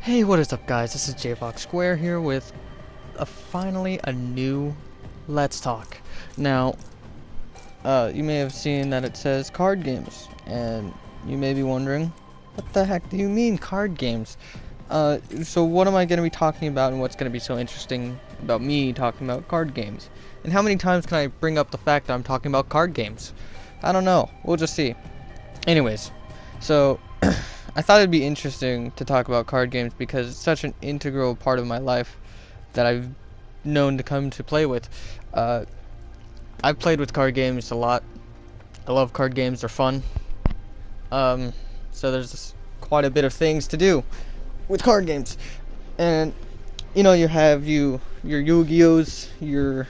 Hey, what is up, guys? This is JFox Square here with finally a new Let's Talk. Now, you may have seen that it says card games, and you may be wondering, what the heck do you mean card games? So what am I going to be talking about, and what's going to be so interesting about me talking about card games? And how many times can I bring up the fact that I'm talking about card games? I don't know. We'll just see. Anyways, so I thought it'd be interesting to talk about card games because it's such an integral part of my life that I've known to come to play with. I've played with card games a lot. I love card games, they're fun. So there's quite a bit of things to do with card games. And, you know, you have your Yu-Gi-Ohs, your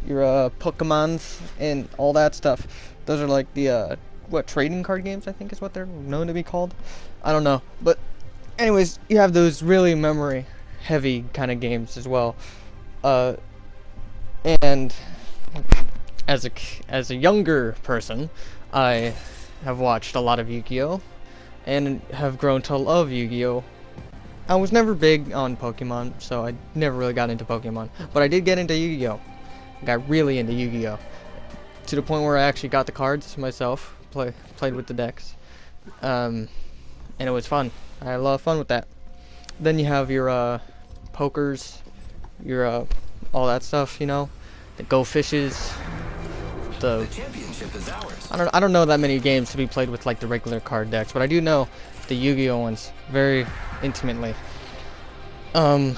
Pokemons, and all that stuff. Those are like the, trading card games, I think is what they're known to be called. I don't know. But anyways, you have those really memory heavy kind of games as well. And as a younger person, I have watched a lot of Yu-Gi-Oh! And have grown to love Yu-Gi-Oh! I was never big on Pokemon, so I never really got into Pokemon. But I did get into Yu-Gi-Oh! Got really into Yu-Gi-Oh! To the point where I actually got the cards myself. Played with the decks, and it was fun. I had a lot of fun with that. Then you have your pokers, your all that stuff, you know, the Go Fishes. The championship is ours. I don't know that many games to be played with like the regular card decks, but I do know the Yu-Gi-Oh ones very intimately. So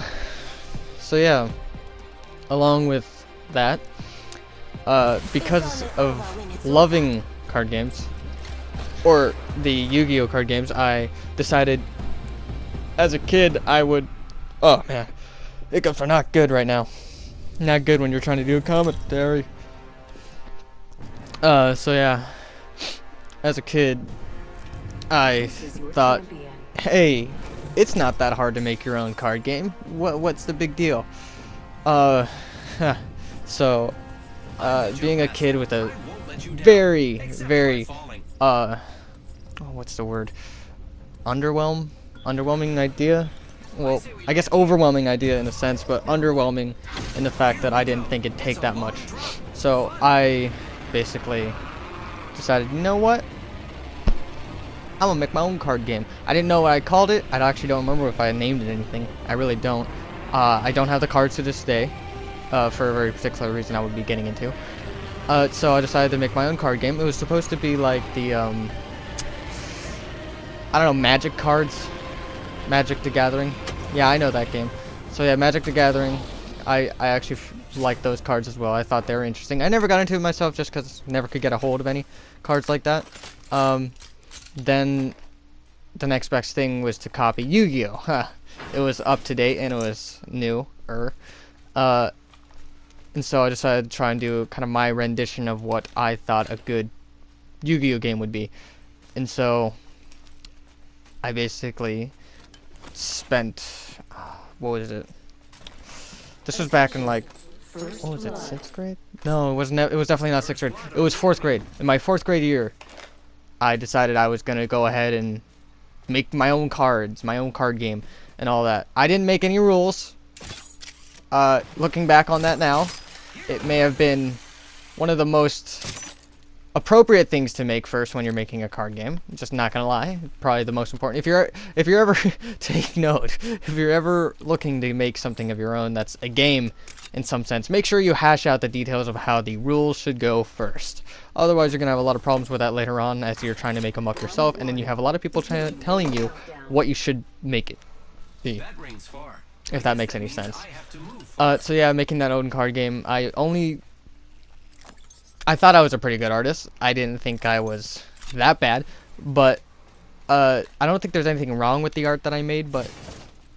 yeah, along with that, because of loving card games, or the Yu-Gi-Oh card games, I decided as a kid I would, oh man, hiccups are not good right now. Not good when you're trying to do a commentary. So yeah, as a kid, I thought, hey, it's not that hard to make your own card game. What's the big deal? So, being a kid with a very, what's the word? Underwhelming idea? Well, I guess overwhelming idea in a sense, but underwhelming in the fact that I didn't think it'd take that much. So I basically decided, you know what? I'm gonna make my own card game. I didn't know what I called it. I actually don't remember if I named it anything. I really don't. I don't have the cards to this day, for a very particular reason I would be getting into. So I decided to make my own card game. It was supposed to be like the, I don't know, Magic cards? Magic the Gathering? Yeah, I know that game. So yeah, Magic the Gathering. I actually like those cards as well. I thought they were interesting. I never got into it myself just because I never could get a hold of any cards like that. Then the next best thing was to copy Yu-Gi-Oh! It was up to date and it was newer. And so I decided to try and do kind of my rendition of what I thought a good Yu-Gi-Oh! Game would be. And so I basically spent, what was it? This was back in like, what was it, 6th grade? No, it wasn't. It was definitely not 6th grade. It was 4th grade. In my 4th grade year, I decided I was going to go ahead and make my own cards, my own card game, and all that. I didn't make any rules. Looking back on that now, it may have been one of the most appropriate things to make first when you're making a card game. Just not gonna lie, probably the most important. If you're ever take note, if you're ever looking to make something of your own that's a game in some sense, make sure you hash out the details of how the rules should go first. Otherwise, you're gonna have a lot of problems with that later on as you're trying to make them up yourself, and then you have a lot of people telling you what you should make it be. If that makes any sense. So yeah, making that own card game, I thought I was a pretty good artist. I didn't think I was that bad, but I don't think there's anything wrong with the art that I made, but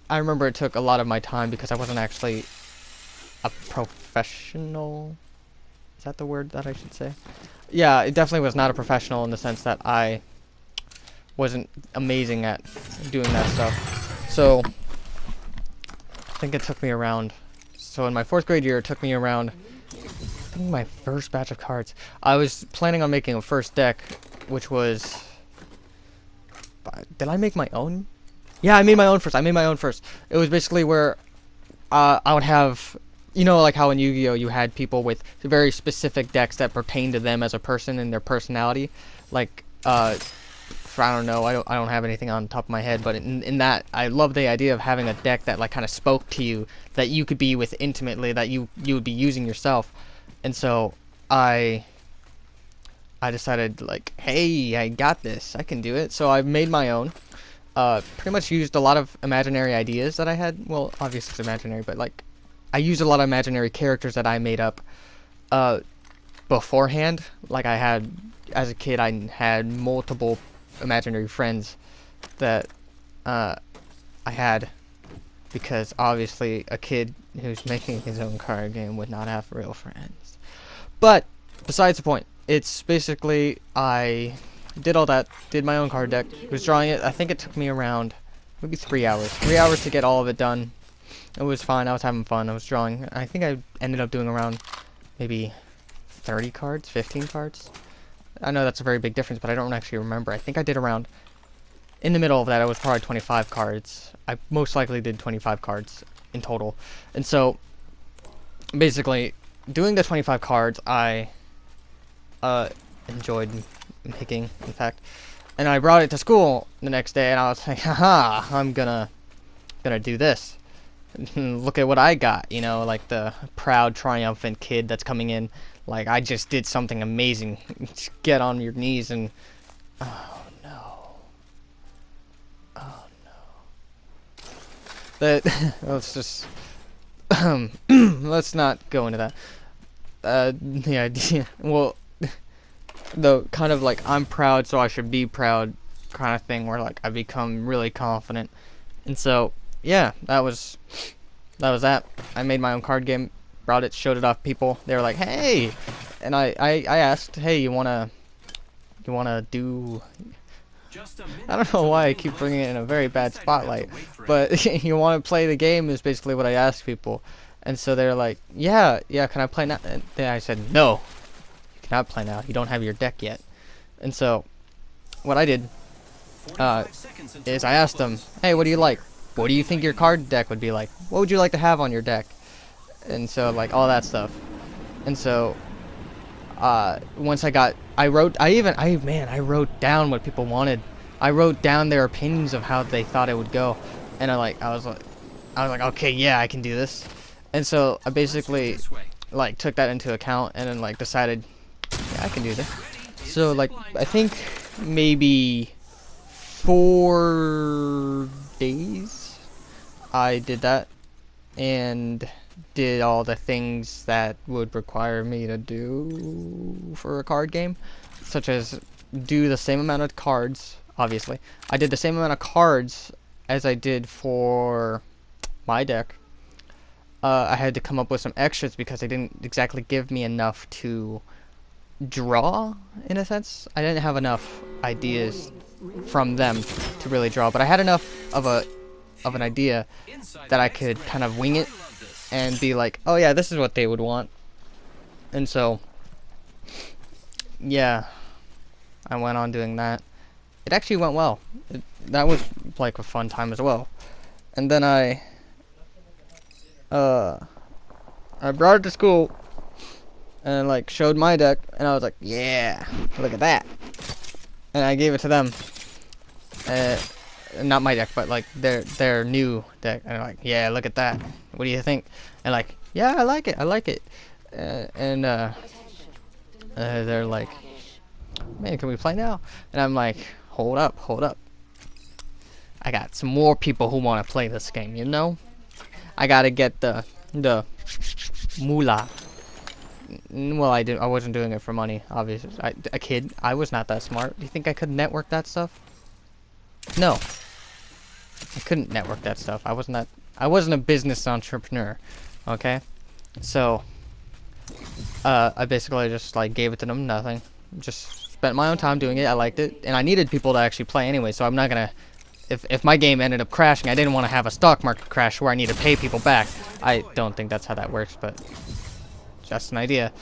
I remember it took a lot of my time because I wasn't actually a professional. Is that the word that I should say? Yeah, it definitely was not a professional in the sense that I wasn't amazing at doing that stuff. So I think it took me around, so in my 4th grade year, it took me around, I think my first batch of cards. I was planning on making a first deck, which was, did I make my own Yeah, I made my own first. I made my own first. It was basically where I would have, you know, like how in Yu-Gi-Oh you had people with very specific decks that pertain to them as a person and their personality. Like, I don't know, I don't have anything on top of my head, but in that, I love the idea of having a deck that like kind of spoke to you, that you could be with intimately, that you would be using yourself. And so I decided like, hey, I got this, I can do it. So I made my own. Pretty much used a lot of imaginary ideas that I had. Well, obviously it's imaginary, but like, I used a lot of imaginary characters that I made up beforehand. Like I had, as a kid, I had multiple imaginary friends that I had, because obviously a kid who's making his own card game would not have real friends. But besides the point, it's basically I did all that, did my own card deck, was drawing it. I think it took me around maybe 3 hours. 3 hours to get all of it done. It was fine, I was having fun, I was drawing. I think I ended up doing around maybe 30 cards, 15 cards. I know that's a very big difference, but I don't actually remember. I think I did around, in the middle of that, I was probably 25 cards. I most likely did 25 cards in total. And so, basically, doing the 25 cards, I enjoyed making, in fact. And I brought it to school the next day, and I was like, haha, I'm gonna do this. Look at what I got, you know, like the proud, triumphant kid that's coming in. Like, I just did something amazing. Just get on your knees and... Oh, no. Oh, no. Let's just... let's not go into that. The idea... Well, the kind of like, I'm proud, so I should be proud kind of thing, where like, I become really confident. And so, yeah, that was that. I made my own card game, brought it, showed it off people. They were like, hey! And I asked, hey, you wanna do... I don't know why I keep bringing it in a very bad spotlight, but you want to play the game is basically what I asked people. And so they're like, yeah, can I play now? And then I said, no, you cannot play now. You don't have your deck yet. And so what I did is I asked them, hey, what do you like? What do you think your card deck would be like? What would you like to have on your deck? And so, like, all that stuff. And so, once I wrote down what people wanted. I wrote down their opinions of how they thought it would go. And I was like, okay, yeah, I can do this. And so, I basically, like, took that into account and then, like, decided, yeah, I can do this. So, like, I think maybe 4 days I did that, and did all the things that would require me to do for a card game, such as do the same amount of cards. Obviously, I did the same amount of cards as I did for my deck. I had to come up with some extras because they didn't exactly give me enough to draw, in a sense. I didn't have enough ideas from them to really draw, but I had enough of an idea that I could kind of wing it and be like, oh yeah, this is what they would want. And so, yeah, I went on doing that. It actually went well. That was like a fun time as well. And then I brought it to school and like showed my deck, and I was like, yeah, look at that. And I gave it to them. Not my deck, but like their new deck. And they're like, yeah, look at that. What do you think? And like, yeah, I like it. They're like, man, can we play now? And I'm like, hold up. I got some more people who want to play this game, you know? I gotta get the moolah. Well, I wasn't doing it for money, obviously. A kid. I was not that smart. Do you think I could network that stuff? No. I couldn't network that stuff. I wasn't a business entrepreneur. Okay? So, I basically just like gave it to them, nothing. Just spent my own time doing it. I liked it, and I needed people to actually play anyway, so I'm not gonna... If my game ended up crashing, I didn't want to have a stock market crash where I need to pay people back. I don't think that's how that works, but just an idea.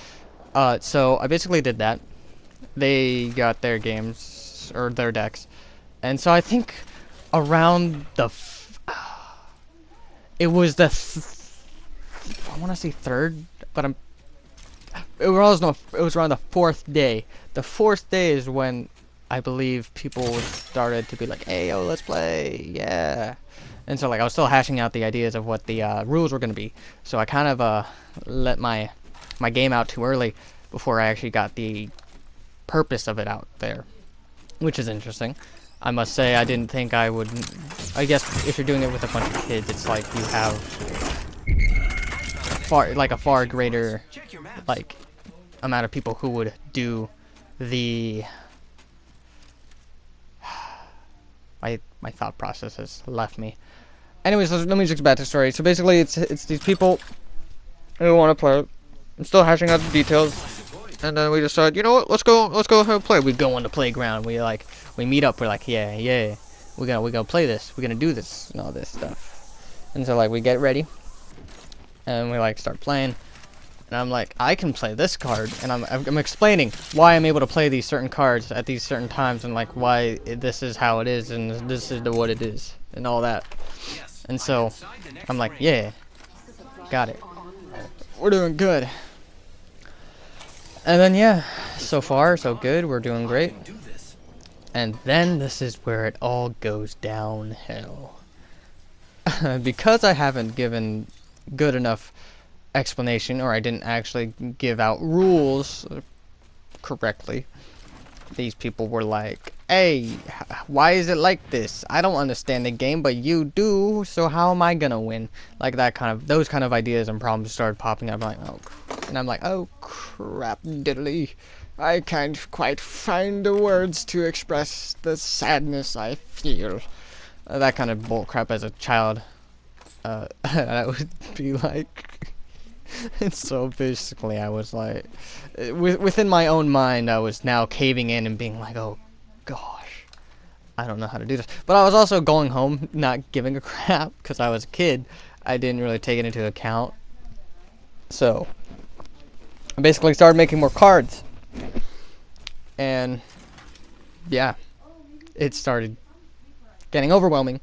So I basically did that. They got their games, or their decks. And so I think around the it was the I want to say third, but it was around the fourth day. The fourth day is when I believe people started to be like, hey, yo, let's play, yeah. And so, like, I was still hashing out the ideas of what the rules were going to be. So I kind of let my game out too early before I actually got the purpose of it out there, which is interesting. I must say, I didn't think I would. I guess if you're doing it with a bunch of kids, it's like you have a far greater like amount of people who would do the my thought process has left me. Anyways, let me just get back to the story. So basically, it's these people who want to play. I'm still hashing out the details, and then we decide, you know what? Let's go have a play. We go on the playground. We meet up. We're like, yeah, we're gonna play this. We're gonna do this and all this stuff. And so like we get ready, and we like start playing. And I'm like, I can play this card, and I'm explaining why I'm able to play these certain cards at these certain times, and like why this is how it is, and this is what it is, and all that. And so I'm like, yeah, got it. We're doing good. And then yeah, so far so good. We're doing great. And then this is where it all goes downhill. Because I haven't given good enough explanation, or I didn't actually give out rules correctly, these people were like, hey, why is it like this? I don't understand the game, but you do, so how am I gonna win? Like those kind of ideas and problems started popping up. I'm like, oh crap diddly, I can't quite find the words to express the sadness I feel. That kind of bullcrap as a child. I would be like. And so basically I was like, within my own mind, I was now caving in and being like, oh gosh, I don't know how to do this. But I was also going home not giving a crap because I was a kid. I didn't really take it into account. So I basically started making more cards. And yeah, it started getting overwhelming.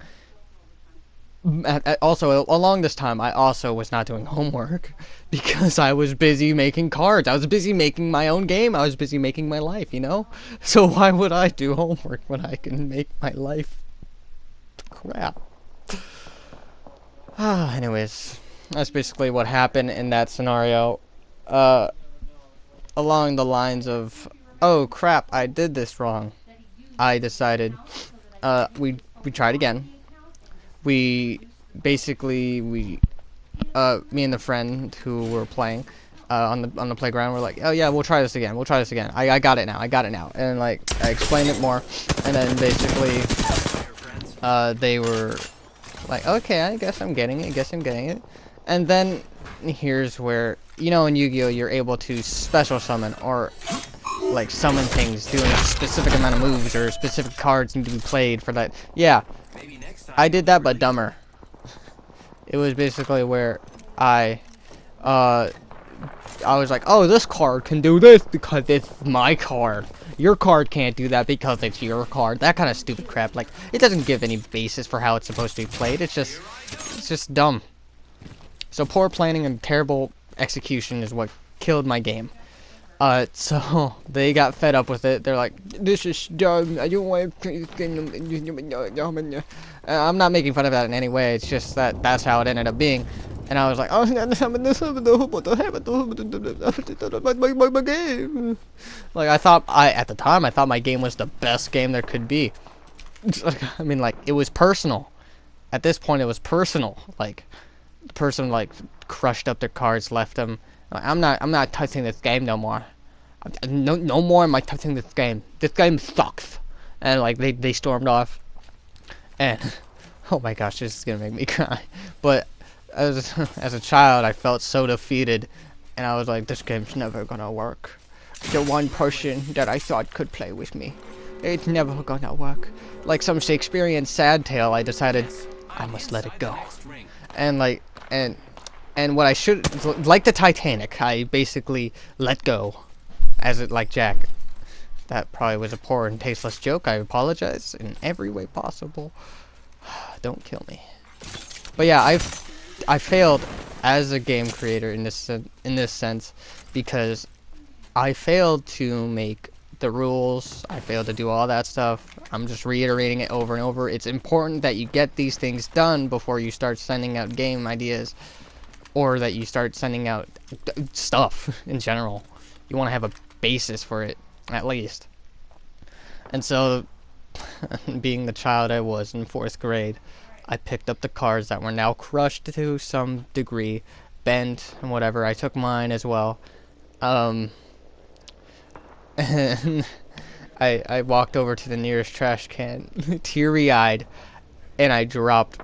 Also, along this time, I also was not doing homework because I was busy making cards. I was busy making my own game. I was busy making my life, you know? So why would I do homework when I can make my life crap? Anyways, that's basically what happened in that scenario. Along the lines of, oh crap, I did this wrong. I decided, we tried again. Me and the friend who were playing on the playground were like, oh yeah, we'll try this again. I got it now. And like I explained it more, and then basically they were like, okay, I guess I'm getting it. And then here's where, you know, in Yu-Gi-Oh you're able to special summon or like summon things doing a specific amount of moves, or specific cards need to be played for that. Yeah, I did that, but dumber. It was basically where I was like, oh, this card can do this because it's my card. Your card can't do that because it's your card. That kind of stupid crap. Like, it doesn't give any basis for how it's supposed to be played. It's just dumb. So poor planning and terrible execution is what killed my game. So they got fed up with it. They're like, this is dumb. I don't want to play this game. I'm not making fun of that in any way. It's just that's how it ended up being. And I was like, oh, what the game? Like, at the time, I thought my game was the best game there could be. I mean, like, it was personal. At this point, it was personal. Like, the person, like, crushed up their cards, left them. I'm not touching this game no more. No more am I touching this game. This game sucks. And like they stormed off. And oh my gosh, this is gonna make me cry. But as a child, I felt so defeated, and I was like, this game's never gonna work. The one person that I thought could play with me, it's never gonna work. Like some Shakespearean sad tale, I decided I must let it go. And like and what I should, like the Titanic, I basically let go, as it like Jack. That probably was a poor and tasteless joke. I apologize in every way possible. Don't kill me. But yeah, I failed as a game creator in this sense, because I failed to make the rules. I failed to do all that stuff. I'm just reiterating it over and over. It's important that you get these things done before you start sending out game ideas, or that you start sending out stuff in general. You want to have a basis for it, at least. And so, being the child I was in 4th grade, I picked up the cards that were now crushed to some degree, bent and whatever. I took mine as well. And I walked over to the nearest trash can, teary-eyed, and I dropped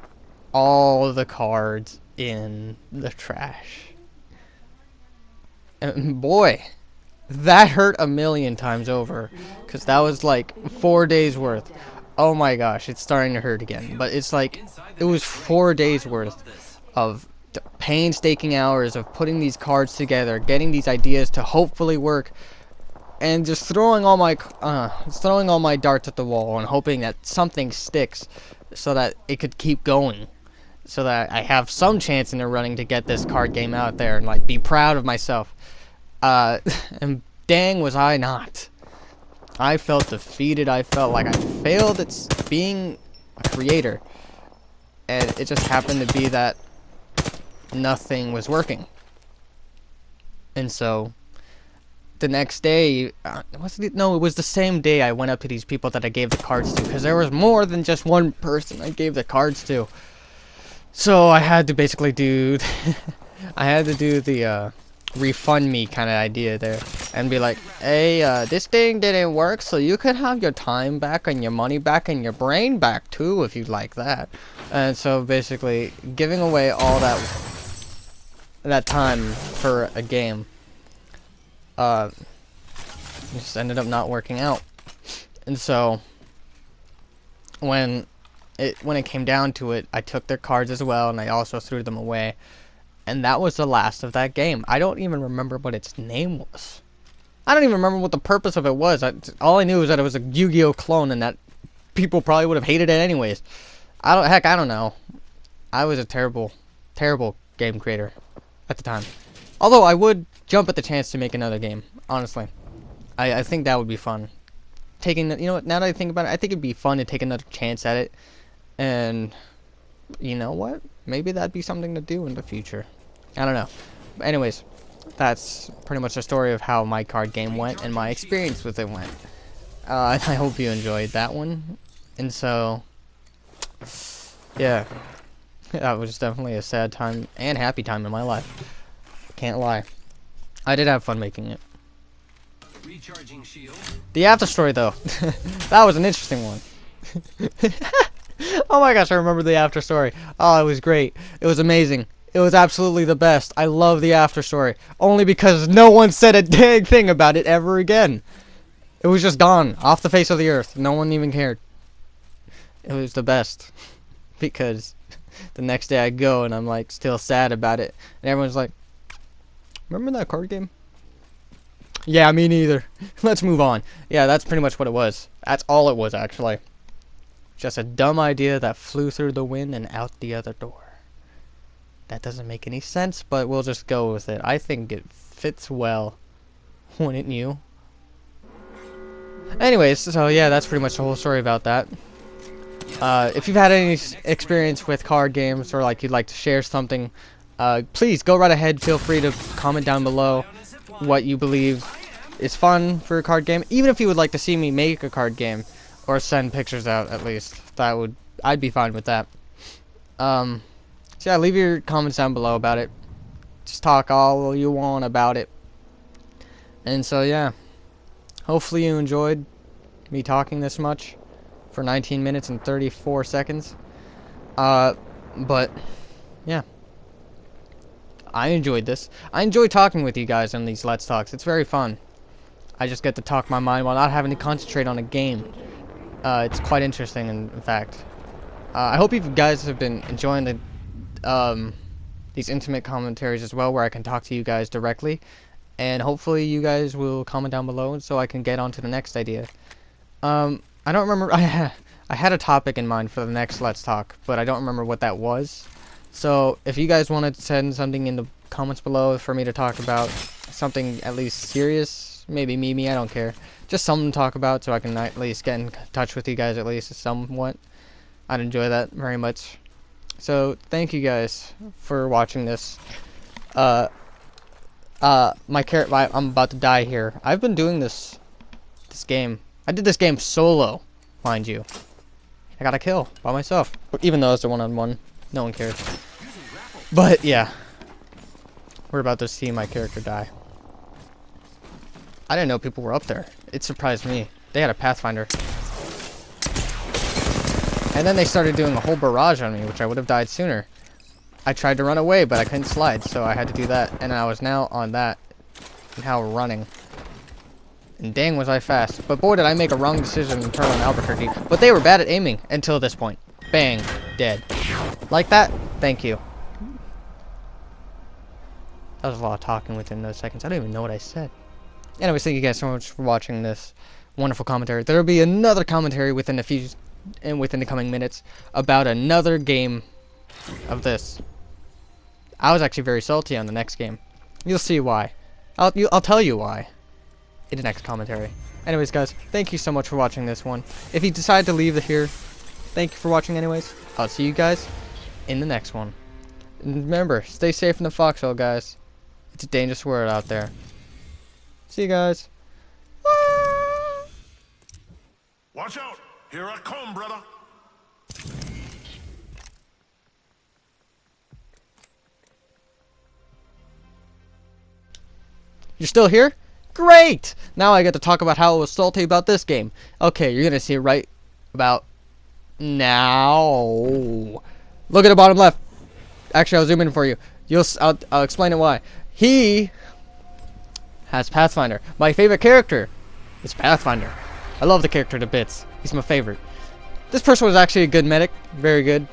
all the cards in the trash. And boy, that hurt a million times over, because that was like 4 days worth. Oh my gosh, it's starting to hurt again. But it's like, it was 4 days worth of painstaking hours of putting these cards together, getting these ideas to hopefully work, and just throwing all my darts at the wall and hoping that something sticks, so that it could keep going, so that I have some chance in the running to get this card game out there and like be proud of myself. And dang was I not. I felt defeated. I felt like I failed at being a creator, and it just happened to be that nothing was working. And so the next day, it was the same day I went up to these people that I gave the cards to, because there was more than just one person I gave the cards to. So I had to basically do I had to do the refund me kind of idea there, and be like, hey, this thing didn't work, so you could have your time back and your money back and your brain back too, if you'd like that. And so basically giving away all that time for a game just ended up not working out. And so when it came down to it, I took their cards as well, and I also threw them away. And that was the last of that game. I don't even remember what its name was. I don't even remember what the purpose of it was. All I knew was that it was a Yu-Gi-Oh clone, and that people probably would have hated it anyways. I don't know. I was a terrible, terrible game creator at the time. Although I would jump at the chance to make another game, honestly. I think that would be fun. You know what, now that I think about it, I think it'd be fun to take another chance at it. And you know what? Maybe that'd be something to do in the future. I don't know. But anyways, that's pretty much the story of how my card game went and my experience with it went. I hope you enjoyed that one. And so, yeah, that was definitely a sad time and happy time in my life. Can't lie. I did have fun making it. The after story, though, that was an interesting one. Oh my gosh, I remember the after story. Oh, it was great. It was amazing. It was absolutely the best. I love the after story. Only because no one said a dang thing about it ever again. It was just gone off the face of the earth. No one even cared. It was the best. Because the next day I go and I'm like still sad about it. And everyone's like, remember that card game? Yeah, me neither. Let's move on. Yeah, that's pretty much what it was. That's all it was, actually. Just a dumb idea that flew through the wind and out the other door. That doesn't make any sense, but we'll just go with it. I think it fits well. Wouldn't you? Anyways, so yeah, that's pretty much the whole story about that. If you've had any experience with card games, or like you'd like to share something, please go right ahead. Feel free to comment down below what you believe is fun for a card game. Even if you would like to see me make a card game, or send pictures out, at least. I'd be fine with that. So yeah, leave your comments down below about it. Just talk all you want about it. And so yeah, hopefully you enjoyed me talking this much for 19 minutes and 34 seconds. But yeah, I enjoyed this. I enjoy talking with you guys on these Let's Talks. It's very fun. I just get to talk my mind while not having to concentrate on a game. It's quite interesting, in fact. I hope you guys have been enjoying these intimate commentaries as well, where I can talk to you guys directly. And hopefully you guys will comment down below so I can get on to the next idea. I don't remember. I I had a topic in mind for the next Let's Talk, but I don't remember what that was. So if you guys want to send something in the comments below for me to talk about, something at least serious, maybe Mimi, I don't care. Just something to talk about so I can at least get in touch with you guys at least somewhat. I'd enjoy that very much. So thank you guys for watching this. I'm about to die here. I've been doing this game. I did this game solo, mind you. I got a kill by myself, even though it's a one-on-one. No one cares. But yeah, we're about to see my character die. I didn't know people were up there. It surprised me. They had a Pathfinder. And then they started doing a whole barrage on me, which I would have died sooner. I tried to run away, but I couldn't slide, so I had to do that. And I was now on that, and now running. And dang was I fast. But boy did I make a wrong decision and turn on Albuquerque. But they were bad at aiming until this point. Bang. Dead. Like that? Thank you. That was a lot of talking within those seconds. I don't even know what I said. Anyways, thank you guys so much for watching this wonderful commentary. There will be another commentary within the coming minutes about another game of this. I was actually very salty on the next game. You'll see why. I'll tell you why in the next commentary. Anyways, guys, thank you so much for watching this one. If you decide to leave here, thank you for watching anyways. I'll see you guys in the next one. And remember, stay safe in the foxhole, guys. It's a dangerous world out there. See you guys. Watch out! Here I come, brother! You're still here? Great! Now I get to talk about how I was salty about this game. Okay, you're gonna see it right about now. Look at the bottom left. Actually, I'll zoom in for you. I'll explain it why. He has Pathfinder. My favorite character is Pathfinder. I love the character to bits. He's my favorite. This person was actually a good medic. Very good.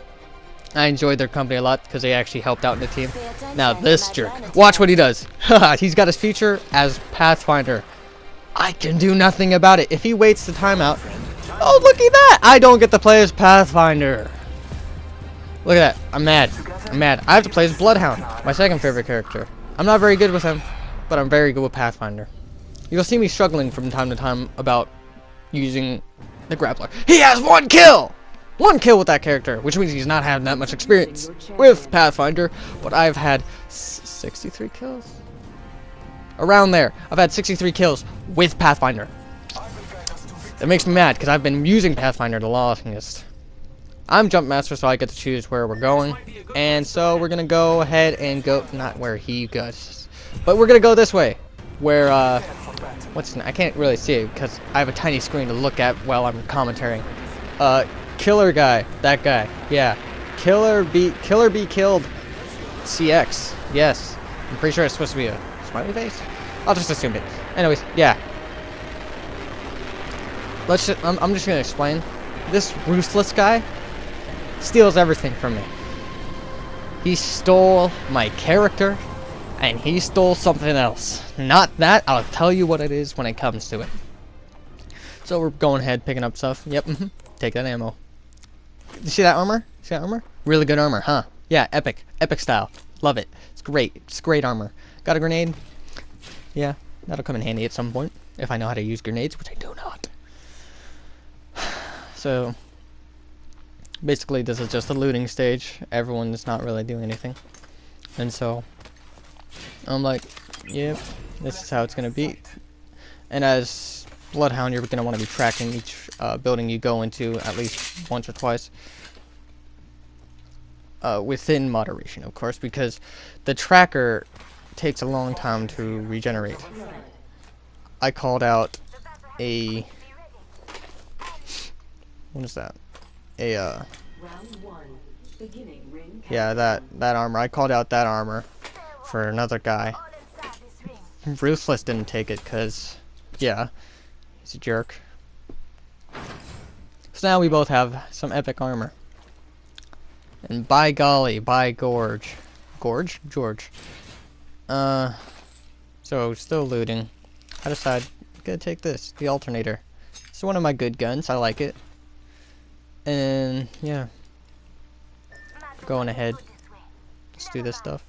I enjoyed their company a lot because they actually helped out in the team. Now this jerk. Watch what he does. He's got his feature as Pathfinder. I can do nothing about it. If he waits the timeout. Oh, look at that. I don't get to play as Pathfinder. Look at that. I'm mad. I'm mad. I have to play as Bloodhound. My second favorite character. I'm not very good with him, but I'm very good with Pathfinder. You'll see me struggling from time to time about using the grappler. He has 1 kill! 1 kill with that character, which means he's not having that much experience with Pathfinder, but I've had 63 kills? Around there. I've had 63 kills with Pathfinder. That makes me mad, because I've been using Pathfinder the longest. I'm Jump Master, so I get to choose where we're going. And so we're going to go ahead and go, not where he goes, but we're going to go this way. Where, I can't really see it because I have a tiny screen to look at while I'm commentating. Killer guy, that guy, yeah. Killer be killed. CX, yes. I'm pretty sure it's supposed to be a smiley face. I'll just assume it. Anyways, yeah. I'm just gonna explain. This ruthless guy steals everything from me. He stole my character. And he stole something else. Not that. I'll tell you what it is when it comes to it. So we're going ahead, picking up stuff. Yep. Take that ammo. You see that armor? See that armor? Really good armor, huh? Yeah, epic. Epic style. Love it. It's great. It's great armor. Got a grenade? Yeah, that'll come in handy at some point. If I know how to use grenades, which I do not. So, basically this is just a looting stage. Everyone's not really doing anything. And so I'm like, yep, this is how it's going to be. And as Bloodhound, you're going to want to be tracking each building you go into at least once or twice. Within moderation, of course, because the tracker takes a long time to regenerate. I called out a... What is that? Yeah, that armor. I called out that armor for another guy. Ruthless didn't take it because, yeah, he's a jerk. So now we both have some epic armor. And by golly, by George. So still looting. I decide I'm gonna take this, the alternator. It's one of my good guns. I like it. And yeah, going ahead. Let's do this stuff.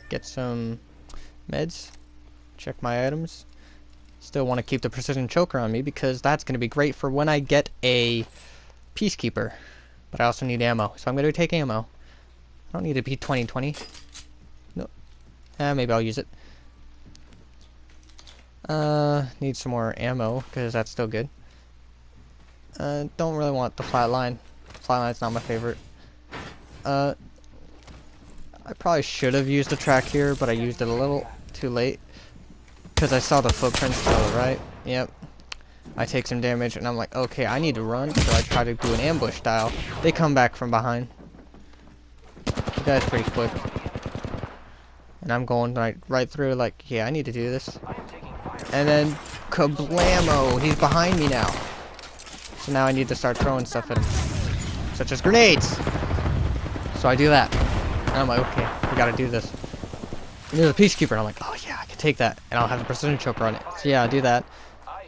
Get some meds. Check my items. Still want to keep the precision choker on me because that's going to be great for when I get a peacekeeper. But I also need ammo, so I'm going to take ammo. I don't need to be 2020. No. Maybe I'll use it. Need some more ammo because that's still good. Don't really want the flatline. Flatline's not my favorite. I probably should have used the track here, but I used it a little too late. Because I saw the footprints to the right. Yep. I take some damage, and I'm like, okay, I need to run. So I try to do an ambush style. They come back from behind. The guy's pretty quick. And I'm going right through, like, yeah, I need to do this. And then, kablamo! He's behind me now. So now I need to start throwing stuff at him. Such as grenades! So I do that. And I'm like, okay, we gotta do this. And there's a peacekeeper, and I'm like, oh yeah, I can take that. And I'll have a precision choker on it. So yeah, I'll do that.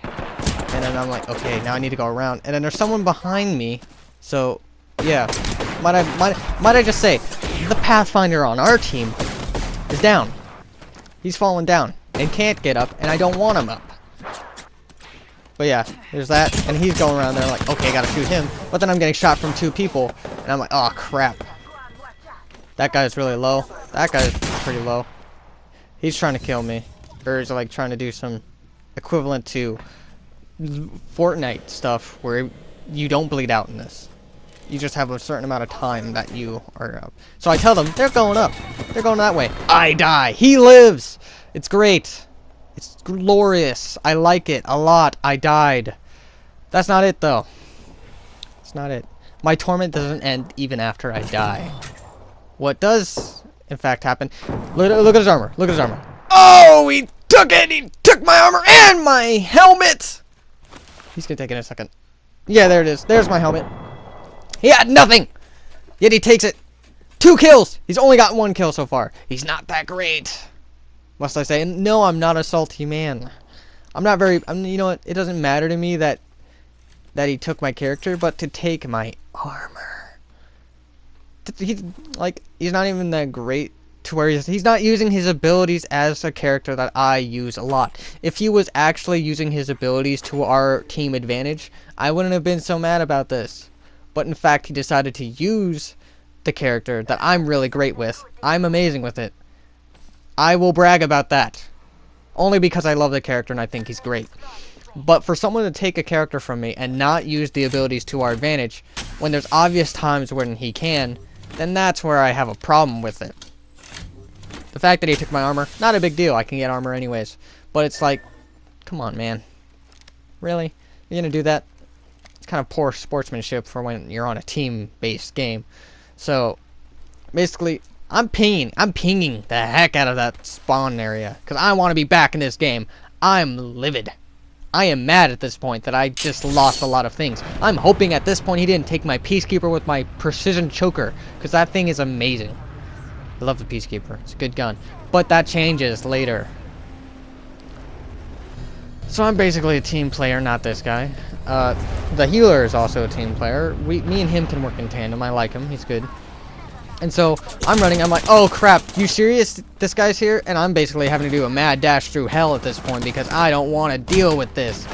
And then I'm like, okay, now I need to go around. And then there's someone behind me. So, yeah. Might I just say, the Pathfinder on our team is down. He's fallen down and can't get up, and I don't want him up. But yeah, there's that, and he's going around there like, okay, I gotta shoot him. But then I'm getting shot from 2 people, and I'm like, oh crap. That guy's really low. That guy's pretty low. He's trying to kill me. Or he's like trying to do some equivalent to Fortnite stuff where you don't bleed out in this. You just have a certain amount of time that you are up. So I tell them, they're going up. They're going that way. I die. He lives. It's great. It's glorious. I like it a lot. I died. That's not it, though. It's not it. My torment doesn't end even after I die. What does, in fact, happen... Look at his armor. Look at his armor. Oh, he took it! He took my armor and my helmet! He's gonna take it in a second. Yeah, there it is. There's my helmet. He had nothing! Yet he takes it. 2 kills! He's only got 1 kill so far. He's not that great. Must I say? No, I'm not a salty man. I'm not very... you know what? It doesn't matter to me that he took my character, but to take my armor... He's not even that great to where he's not using his abilities as a character that I use a lot. If he was actually using his abilities to our team advantage, I wouldn't have been so mad about this. But in fact, he decided to use the character that I'm really great with. I'm amazing with it. I will brag about that. Only because I love the character and I think he's great. But for someone to take a character from me and not use the abilities to our advantage, when there's obvious times when he can, then that's where I have a problem with it. The fact that he took my armor, not a big deal. I can get armor anyways. But it's like, come on, man. Really? You're gonna do that? It's kind of poor sportsmanship for when you're on a team-based game. So, basically, I'm pinging the heck out of that spawn area. Because I want to be back in this game. I'm livid. I am mad at this point that I just lost a lot of things. I'm hoping at this point he didn't take my Peacekeeper with my precision choker, because that thing is amazing. I love the Peacekeeper. It's a good gun. But that changes later. So I'm basically a team player, not this guy. The healer is also a team player. Me and him can work in tandem. I like him. He's good. And so I'm running. I'm like, oh crap, you serious? This guy's here? And I'm basically having to do a mad dash through hell at this point because I don't want to deal with this.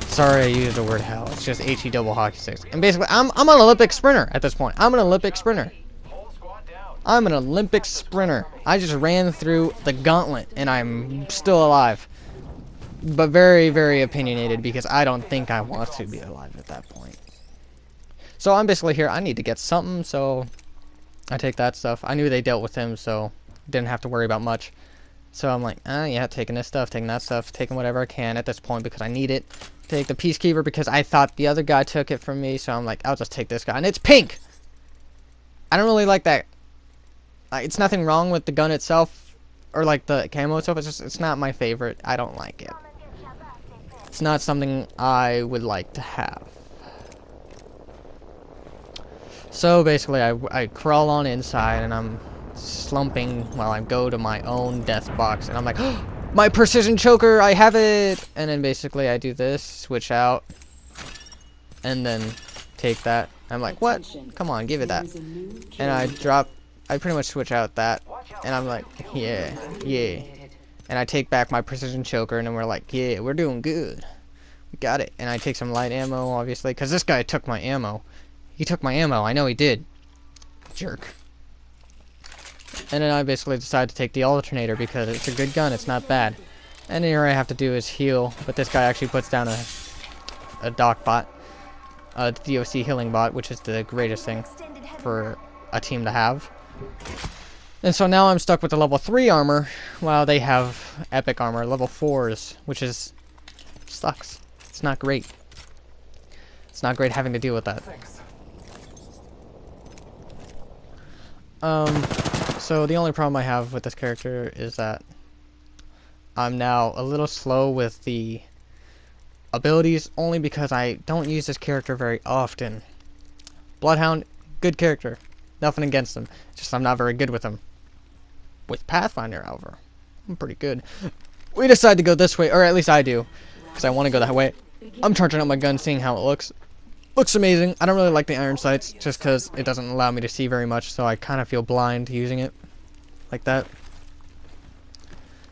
Sorry I used the word hell. It's just HE double hockey sticks. And basically, I'm an Olympic sprinter at this point. I'm an Olympic sprinter. I'm an Olympic sprinter. I just ran through the gauntlet and I'm still alive. But very, very opinionated because I don't think I want to be alive at that point. So I'm basically here. I need to get something, so... I take that stuff. I knew they dealt with him, so didn't have to worry about much. So I'm like, yeah, taking this stuff, taking that stuff, taking whatever I can at this point because I need it. Take the Peacekeeper because I thought the other guy took it from me, so I'm like, I'll just take this guy. And it's pink! I don't really like that. It's nothing wrong with the gun itself, or like the camo itself, it's not my favorite. I don't like it. It's not something I would like to have. So basically, I crawl on inside and I'm slumping while I go to my own death box. And I'm like, oh, my precision choker, I have it! And then basically I do this, switch out, and then take that. I'm like, what? Come on, give it that. And I pretty much switch out that, and I'm like, yeah, yeah. And I take back my precision choker, and then we're like, yeah, we're doing good. We got it. And I take some light ammo, obviously, because this guy took my ammo. He took my ammo. I know he did. Jerk. And then I basically decided to take the alternator because it's a good gun. It's not bad. And here I have to do is heal, but this guy actually puts down a doc bot, the DOC healing bot, which is the greatest thing for a team to have. And so now I'm stuck with the level 3 armor, while they have epic armor, level 4s, which is sucks. It's not great. It's not great having to deal with that. So the only problem I have with this character is that I'm now a little slow with the abilities, only because I don't use this character very often. Bloodhound, good character. Nothing against him. Just I'm not very good with him. With Pathfinder, however, I'm pretty good. We decide to go this way, or at least I do, because I want to go that way. I'm charging up my gun, seeing how it looks. Looks amazing. I don't really like the iron sights, just because it doesn't allow me to see very much, so I kind of feel blind using it. Like that.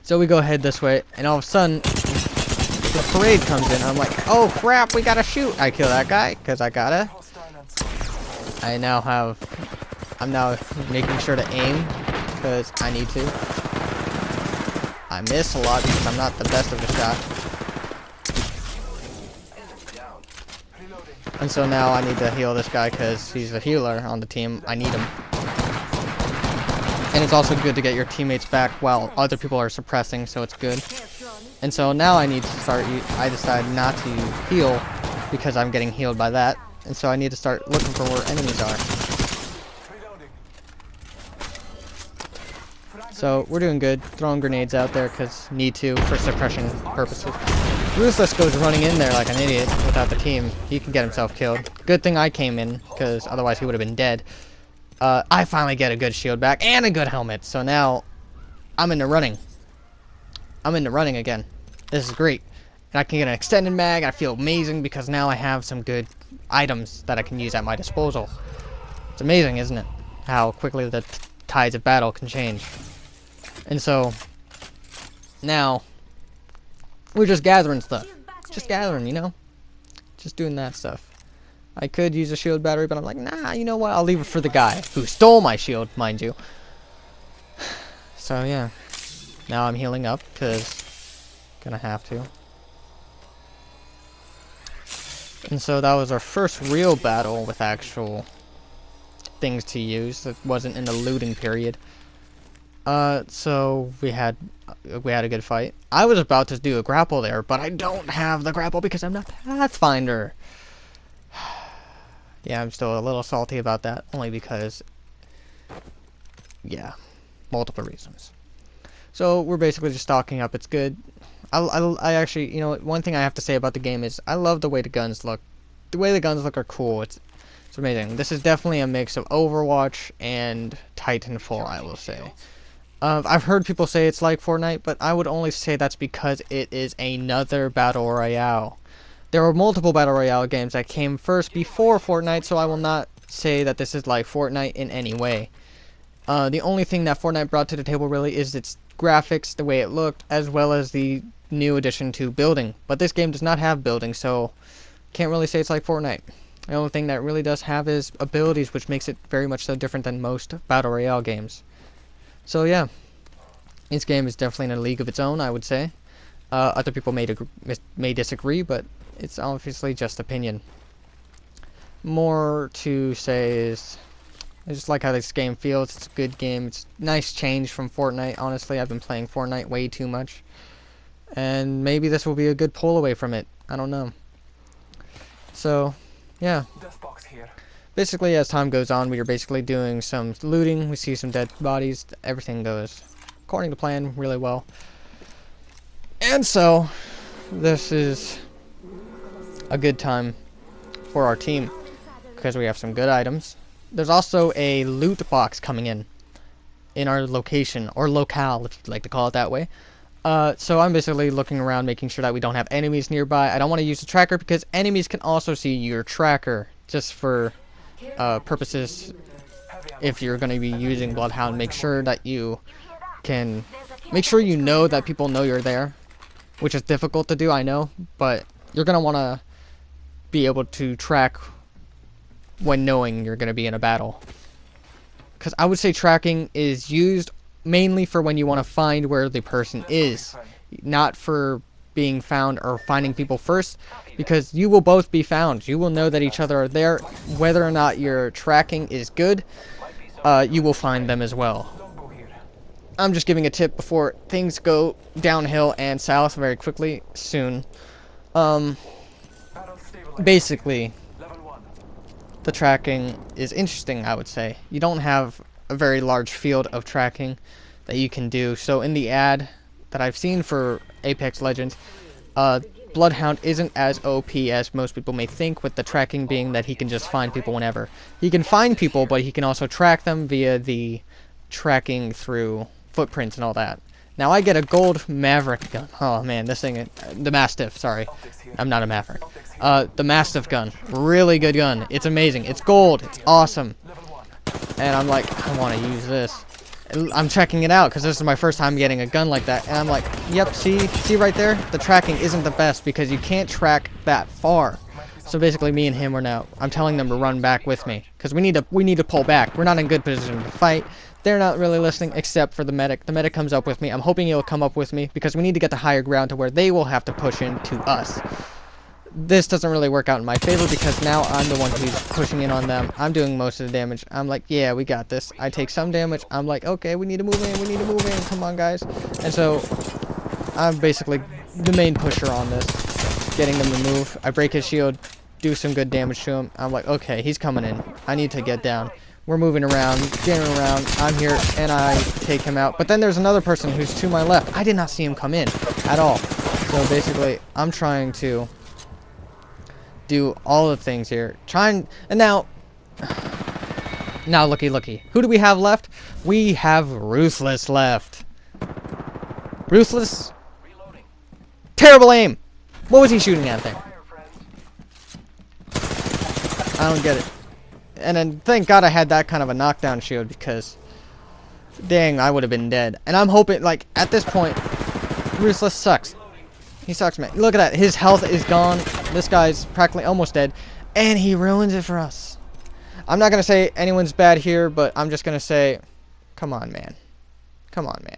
So we go ahead this way, and all of a sudden, the parade comes in. I'm like, oh crap, we gotta shoot. I kill that guy, because I gotta. I'm now making sure to aim, because I need to. I miss a lot because I'm not the best of a shot. And so now I need to heal this guy because he's a healer on the team. I need him. And it's also good to get your teammates back while other people are suppressing, so it's good. And so now I need to start, I decide not to heal because I'm getting healed by that. And so I need to start looking for where enemies are. So we're doing good, throwing grenades out there because need to for suppression purposes. Ruthless goes running in there like an idiot without the team. He can get himself killed. Good thing I came in, because otherwise he would have been dead. I finally get a good shield back and a good helmet, so now I'm in the running. I'm in the running again. This is great. And I can get an extended mag. I feel amazing because now I have some good items that I can use at my disposal. It's amazing, isn't it? How quickly the tides of battle can change. And so now we're just gathering stuff. Just gathering, you know? Just doing that stuff. I could use a shield battery, but I'm like, nah, you know what? I'll leave it for the guy who stole my shield, mind you. So, yeah. Now I'm healing up, because gonna have to. And so that was our first real battle with actual things to use. It wasn't in the looting period. So we had a good fight. I was about to do a grapple there, but I don't have the grapple because I'm not Pathfinder. Yeah, I'm still a little salty about that, only because, yeah, multiple reasons. So we're basically just stocking up. It's good. I actually, you know, one thing I have to say about the game is I love the way the guns look. The way the guns look are cool. It's amazing. This is definitely a mix of Overwatch and Titanfall, I will say. I've heard people say it's like Fortnite, but I would only say that's because it is another Battle Royale. There were multiple Battle Royale games that came first before Fortnite, so I will not say that this is like Fortnite in any way. The only thing that Fortnite brought to the table really is its graphics, the way it looked, as well as the new addition to building. But this game does not have building, so can't really say it's like Fortnite. The only thing that really does have is abilities, which makes it very much so different than most Battle Royale games. So yeah, this game is definitely in a league of its own, I would say. Other people may disagree, but it's obviously just opinion. More to say is, I just like how this game feels. It's a good game. It's a nice change from Fortnite. Honestly, I've been playing Fortnite way too much. And maybe this will be a good pull away from it. I don't know. So, yeah. Basically, as time goes on, we are basically doing some looting. We see some dead bodies. Everything goes according to plan really well. And so, this is a good time for our team because we have some good items. There's also a loot box coming in our location, or locale, if you'd like to call it that way. So I'm basically looking around, making sure that we don't have enemies nearby. I don't want to use the tracker because enemies can also see your tracker, just for purposes. If you're going to be using Bloodhound, make sure that you can make sure you know that people know you're there, which is difficult to do, I know, but you're going to want to be able to track when knowing you're going to be in a battle. Because I would say tracking is used mainly for when you want to find where the person is, not for being found or finding people first, because you will both be found. You will know that each other are there. Whether or not your tracking is good, you will find them as well. I'm just giving a tip before things go downhill and south very quickly soon. Basically, the tracking is interesting, I would say. You don't have a very large field of tracking that you can do. So in the ad that I've seen for Apex Legends, Bloodhound isn't as OP as most people may think, with the tracking being that he can just find people whenever. He can find people, but he can also track them via the tracking through footprints and all that. Now I get a gold Maverick gun. Oh man, this thing, the Mastiff, sorry. I'm not a Maverick. The Mastiff gun. Really good gun. It's amazing. It's gold. It's awesome. And I'm like, I want to use this. I'm checking it out because this is my first time getting a gun like that. And I'm like, yep, see right there? The tracking isn't the best because you can't track that far. So basically me and him are now, I'm telling them to run back with me because we need to pull back. We're not in good position to fight. They're not really listening except for the medic. The medic comes up with me. I'm hoping he'll come up with me because we need to get to higher ground to where they will have to push into us. This doesn't really work out in my favor because now I'm the one who's pushing in on them. I'm doing most of the damage. I'm like, yeah, we got this. I take some damage. I'm like, okay, we need to move in. We need to move in. Come on, guys. And so I'm basically the main pusher on this, getting them to move. I break his shield, do some good damage to him. I'm like, okay, he's coming in. I need to get down. We're moving around, getting around. I'm here, and I take him out. But then there's another person who's to my left. I did not see him come in at all. So basically, I'm trying to do all the things here. And now looky. Who do we have left? We have Ruthless left. Ruthless. Terrible aim. What was he shooting at there? I don't get it. And then thank God I had that kind of a knockdown shield because dang, I would have been dead. And I'm hoping, like, at this point, Ruthless sucks. He sucks, man. Look at that. His health is gone. This guy's practically almost dead. And he ruins it for us. I'm not going to say anyone's bad here, but I'm just going to say, come on, man. Come on, man.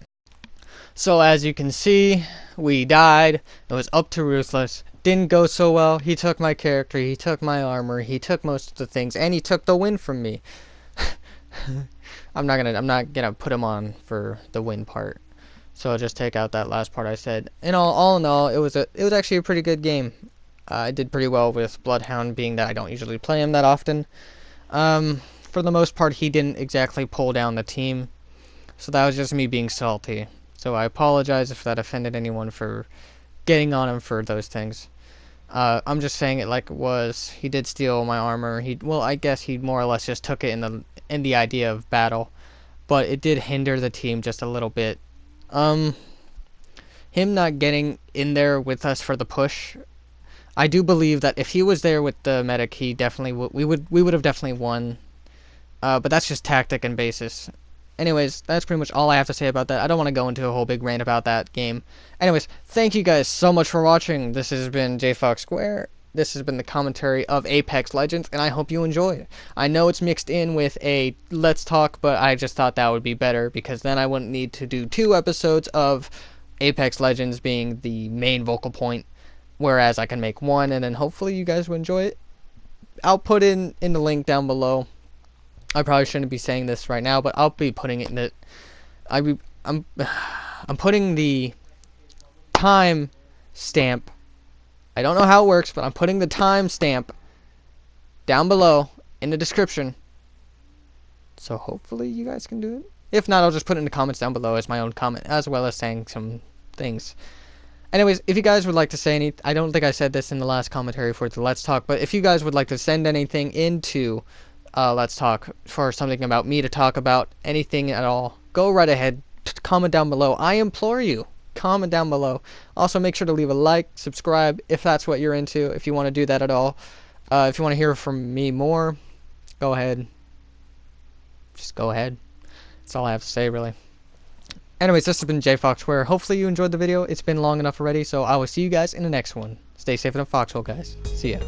So as you can see, we died. It was up to Ruthless. Didn't go so well. He took my character. He took my armor. He took most of the things. And he took the win from me. I'm not gonna put him on for the win part. So I'll just take out that last part I said. All in all, it was actually a pretty good game. I did pretty well with Bloodhound, being that I don't usually play him that often. For the most part, he didn't exactly pull down the team. So that was just me being salty. So I apologize if that offended anyone for getting on him for those things. I'm just saying it like it was. He did steal my armor. I guess he more or less just took it in the idea of battle. But it did hinder the team just a little bit. Him not getting in there with us for the push, I do believe that if he was there with the medic, he definitely we would have definitely won. But that's just tactic and basis. Anyways, that's pretty much all I have to say about that. I don't want to go into a whole big rant about that game. Anyways, thank you guys so much for watching. This has been JFox Square. This has been the commentary of Apex Legends, and I hope you enjoyed it. I know it's mixed in with a Let's Talk, but I just thought that would be better, because then I wouldn't need to do 2 episodes of Apex Legends being the main vocal point, whereas I can make 1, and then hopefully you guys will enjoy it. I'll put in the link down below. I probably shouldn't be saying this right now, but I'll be putting it in the... I'm putting the time stamp. I don't know how it works, but I'm putting the time stamp down below in the description. So hopefully you guys can do it. If not, I'll just put it in the comments down below as my own comment, as well as saying some things. Anyways, if you guys would like to say anything, I don't think I said this in the last commentary for the Let's Talk, but if you guys would like to send anything into Let's Talk for something about me to talk about, anything at all, go right ahead, comment down below. I implore you. comment down below. Also, make sure to leave a like, subscribe if that's what you're into, if you want to do that at all. If you want to hear from me more, go ahead. Just go ahead. That's all I have to say, really. Anyways, this has been JFoxWare. Hopefully you enjoyed the video. It's been long enough already, so I will see you guys in the next one. Stay safe in the foxhole, guys. See ya.